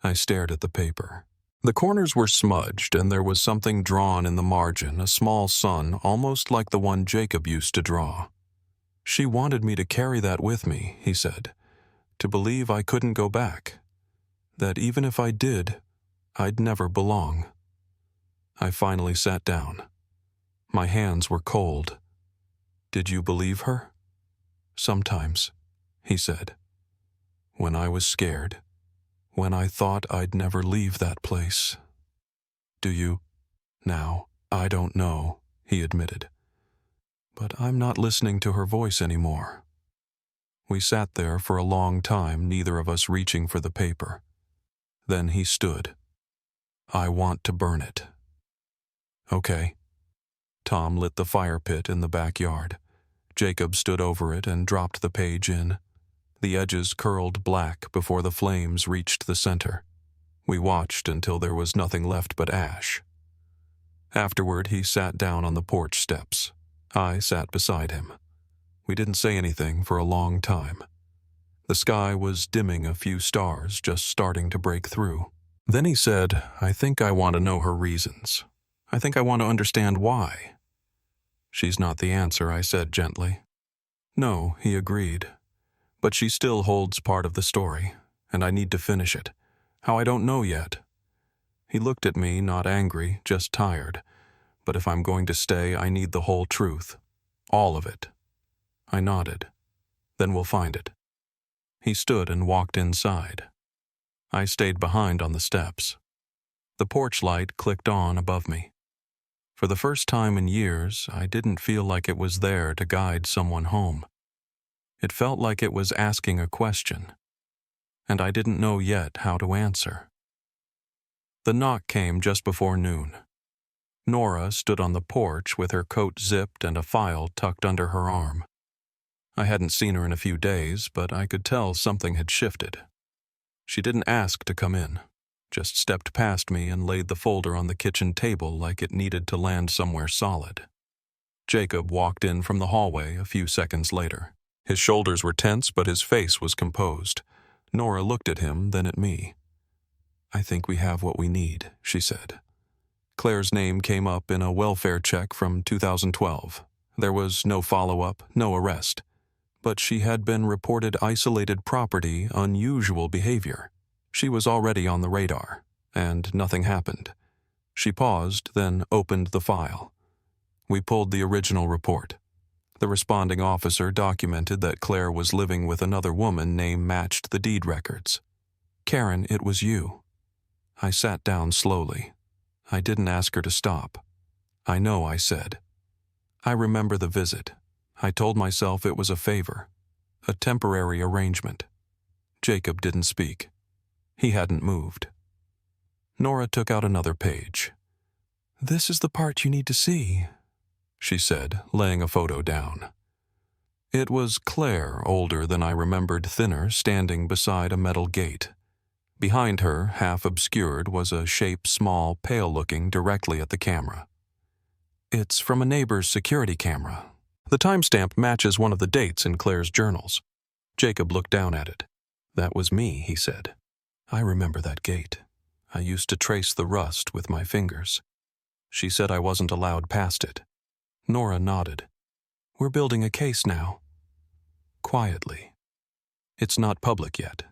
I stared at the paper. The corners were smudged, and there was something drawn in the margin, a small sun, almost like the one Jacob used to draw. She wanted me to carry that with me, he said, to believe I couldn't go back, that even if I did, I'd never belong. I finally sat down. My hands were cold. Did you believe her? Sometimes, he said. When I was scared. When I thought I'd never leave that place. Do you? Now, I don't know, he admitted. But I'm not listening to her voice anymore. We sat there for a long time, neither of us reaching for the paper. Then he stood. I want to burn it. Okay. Tom lit the fire pit in the backyard. Jacob stood over it and dropped the page in. The edges curled black before the flames reached the center. We watched until there was nothing left but ash. Afterward, he sat down on the porch steps. I sat beside him. We didn't say anything for a long time. The sky was dimming, a few stars just starting to break through. Then he said, I think I want to know her reasons. I think I want to understand why. She's not the answer, I said gently. No, he agreed. But she still holds part of the story, and I need to finish it. How I don't know yet. He looked at me, not angry, just tired. But if I'm going to stay, I need the whole truth. All of it. I nodded. Then we'll find it. He stood and walked inside. I stayed behind on the steps. The porch light clicked on above me. For the first time in years, I didn't feel like it was there to guide someone home. It felt like it was asking a question, and I didn't know yet how to answer. The knock came just before noon. Nora stood on the porch with her coat zipped and a file tucked under her arm. I hadn't seen her in a few days, but I could tell something had shifted. She didn't ask to come in, just stepped past me and laid the folder on the kitchen table like it needed to land somewhere solid. Jacob walked in from the hallway a few seconds later. His shoulders were tense, but his face was composed. Nora looked at him, then at me. I think we have what we need, she said. Claire's name came up in a welfare check from 2012. There was no follow-up, no arrest. But she had been reported isolated property, unusual behavior. She was already on the radar, and nothing happened. She paused, then opened the file. We pulled the original report. The responding officer documented that Claire was living with another woman, name matched the deed records. Karen, it was you. I sat down slowly. I didn't ask her to stop. I know, I said. I remember the visit. I told myself it was a favor, a temporary arrangement. Jacob didn't speak. He hadn't moved. Nora took out another page. This is the part you need to see, she said, laying a photo down. It was Claire, older than I remembered, thinner, standing beside a metal gate. Behind her, half obscured, was a shape small, pale-looking, directly at the camera. It's from a neighbor's security camera. The timestamp matches one of the dates in Claire's journals. Jacob looked down at it. That was me, he said. I remember that gate. I used to trace the rust with my fingers. She said I wasn't allowed past it. Nora nodded. We're building a case now. Quietly. It's not public yet.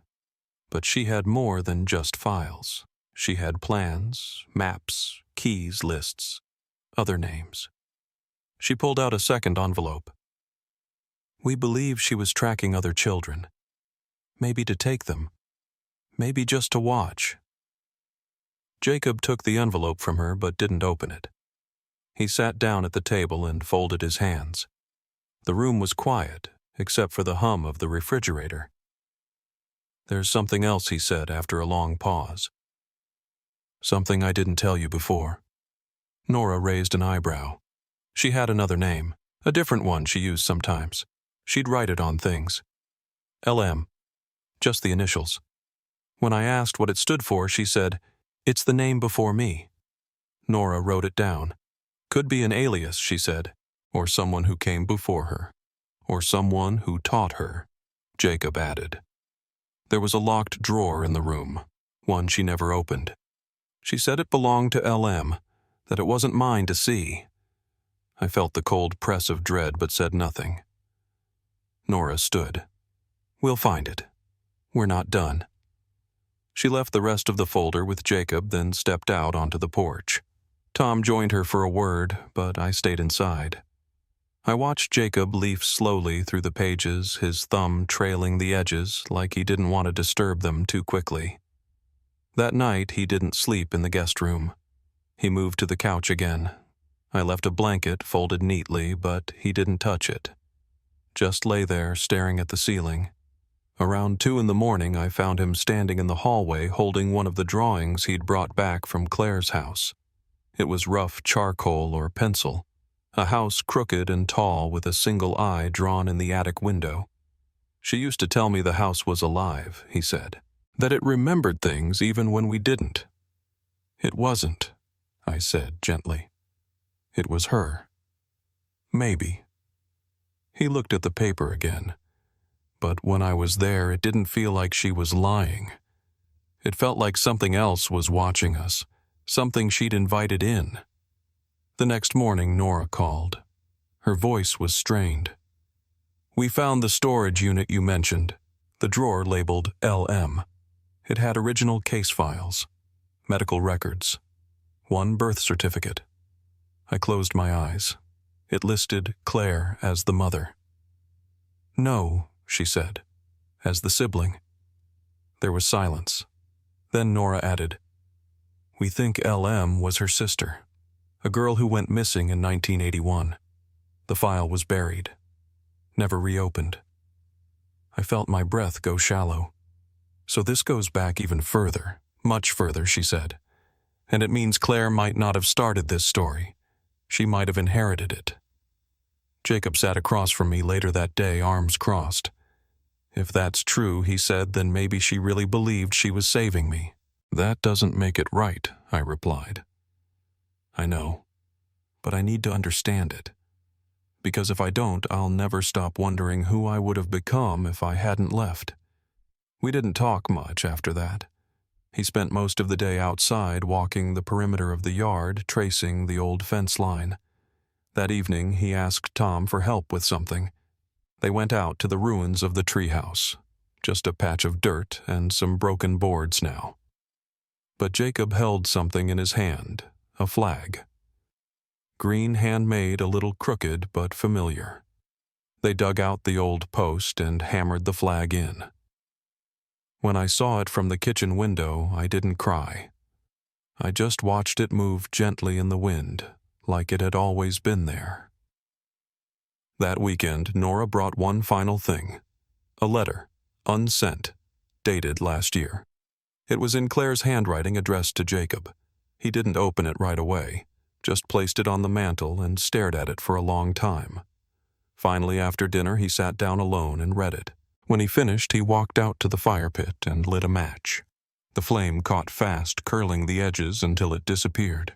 But she had more than just files. She had plans, maps, keys lists, other names. She pulled out a second envelope. We believe she was tracking other children. Maybe to take them. Maybe just to watch. Jacob took the envelope from her but didn't open it. He sat down at the table and folded his hands. The room was quiet, except for the hum of the refrigerator. There's something else, he said after a long pause. Something I didn't tell you before. Nora raised an eyebrow. She had another name, a different one she used sometimes. She'd write it on things. LM. Just the initials. When I asked what it stood for, she said, It's the name before me. Nora wrote it down. Could be an alias, she said, or someone who came before her, or someone who taught her, Jacob added. There was a locked drawer in the room. one she never opened. She said it belonged to LM, that it wasn't mine to see. I felt the cold press of dread but said nothing. Nora stood. We'll find it. We're not done. She left the rest of the folder with Jacob, then stepped out onto the porch. Tom joined her for a word, but I stayed inside. I watched Jacob leaf slowly through the pages, his thumb trailing the edges like he didn't want to disturb them too quickly. That night, he didn't sleep in the guest room. He moved to the couch again. I left a blanket folded neatly, but he didn't touch it. Just lay there staring at the ceiling. Around 2 a.m, I found him standing in the hallway holding one of the drawings he'd brought back from Claire's house. It was rough charcoal or pencil, a house crooked and tall with a single eye drawn in the attic window. She used to tell me the house was alive, he said, that it remembered things even when we didn't. It wasn't, I said gently. It was her. Maybe. He looked at the paper again. But when I was there, it didn't feel like she was lying. It felt like something else was watching us, something she'd invited in. The next morning, Nora called. Her voice was strained. We found the storage unit you mentioned, the drawer labeled LM. It had original case files, medical records, one birth certificate. I closed my eyes. It listed Claire as the mother. No, she said, as the sibling. There was silence. Then Nora added, we think LM was her sister, a girl who went missing in 1981. The file was buried, never reopened. I felt my breath go shallow. So this goes back even further, much further, she said. And it means Claire might not have started this story. She might have inherited it. Jacob sat across from me later that day, arms crossed. If that's true, he said, then maybe she really believed she was saving me. That doesn't make it right, I replied. I know, but I need to understand it. Because if I don't, I'll never stop wondering who I would have become if I hadn't left. We didn't talk much after that. He spent most of the day outside walking the perimeter of the yard, tracing the old fence line. That evening, he asked Tom for help with something. They went out to the ruins of the treehouse, just a patch of dirt and some broken boards now. But Jacob held something in his hand, a flag. Green handmade, a little crooked but familiar. They dug out the old post and hammered the flag in. When I saw it from the kitchen window, I didn't cry. I just watched it move gently in the wind, like it had always been there. That weekend, Nora brought one final thing. A letter, unsent, dated last year. It was in Claire's handwriting addressed to Jacob. He didn't open it right away, just placed it on the mantel and stared at it for a long time. Finally, after dinner, he sat down alone and read it. When he finished, he walked out to the fire pit and lit a match. The flame caught fast, curling the edges until it disappeared.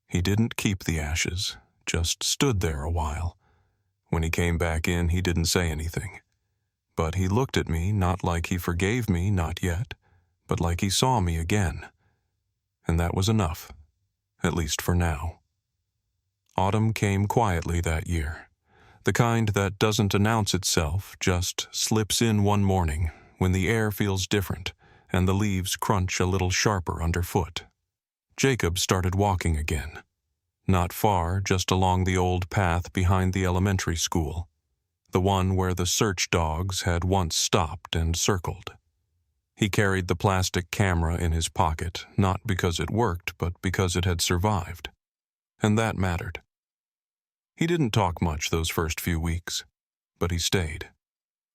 He didn't keep the ashes, just stood there a while. When he came back in, he didn't say anything. But he looked at me, not like he forgave me, not yet, but like he saw me again. And that was enough, at least for now. Autumn came quietly that year. The kind that doesn't announce itself, just slips in one morning when the air feels different and the leaves crunch a little sharper underfoot. Jacob started walking again. Not far, just along the old path behind the elementary school, the one where the search dogs had once stopped and circled. He carried the plastic camera in his pocket, not because it worked, but because it had survived. And that mattered. He didn't talk much those first few weeks, but he stayed.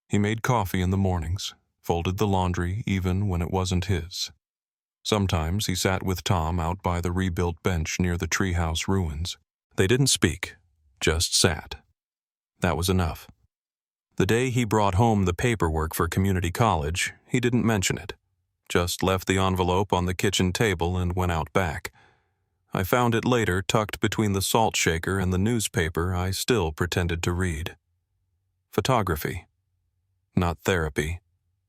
He made coffee in the mornings, folded the laundry even when it wasn't his. Sometimes he sat with Tom out by the rebuilt bench near the treehouse ruins. They didn't speak, just sat. That was enough. The day he brought home the paperwork for community college, he didn't mention it, just left the envelope on the kitchen table and went out back. I found it later tucked between the salt shaker and the newspaper I still pretended to read. Photography. Not therapy.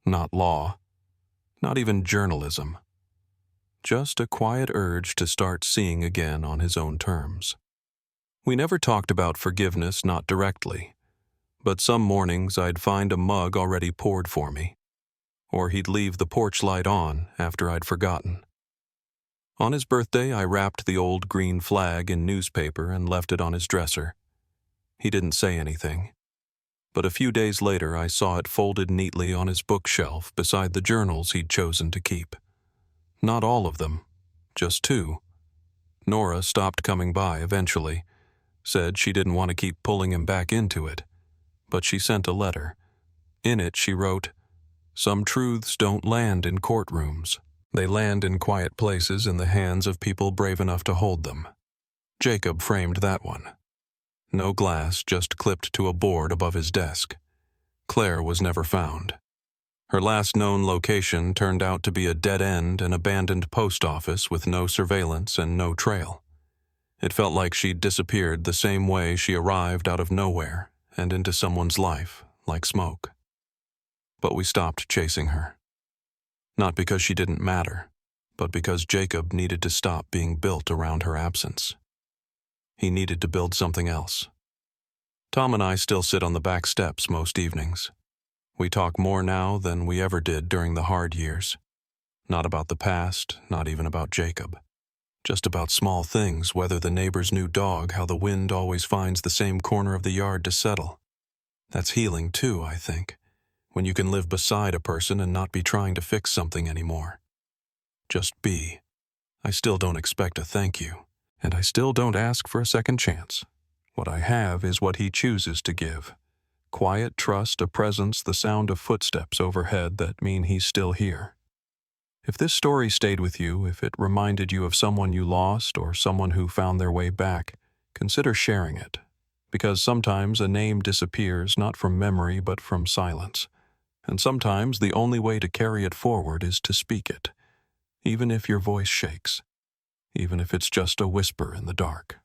Not law. Not even journalism. just a quiet urge to start seeing again on his own terms. We never talked about forgiveness, not directly, but some mornings I'd find a mug already poured for me, or he'd leave the porch light on after I'd forgotten. On his birthday, I wrapped the old green flag in newspaper and left it on his dresser. He didn't say anything, but a few days later I saw it folded neatly on his bookshelf beside the journals he'd chosen to keep. Not all of them, just 2. Nora stopped coming by eventually, said she didn't want to keep pulling him back into it, but she sent a letter. In it she wrote, "Some truths don't land in courtrooms. They land in quiet places in the hands of people brave enough to hold them." Jacob framed that one. No glass, just clipped to a board above his desk. Claire was never found. Her last known location turned out to be a dead-end and abandoned post office with no surveillance and no trail. It felt like she'd disappeared the same way she arrived out of nowhere and into someone's life, like smoke. But we stopped chasing her. Not because she didn't matter, but because Jacob needed to stop being built around her absence. He needed to build something else. Tom and I still sit on the back steps most evenings. We talk more now than we ever did during the hard years. Not about the past, not even about Jacob. Just about small things, whether the neighbor's new dog, how the wind always finds the same corner of the yard to settle. That's healing too, I think, when you can live beside a person and not be trying to fix something anymore. Just be. I still don't expect a thank you, and I still don't ask for a second chance. What I have is what he chooses to give. Quiet trust, a presence, the sound of footsteps overhead that mean he's still here. If this story stayed with you, if it reminded you of someone you lost or someone who found their way back, consider sharing it. Because sometimes a name disappears not from memory but from silence. And sometimes the only way to carry it forward is to speak it, even if your voice shakes, even if it's just a whisper in the dark.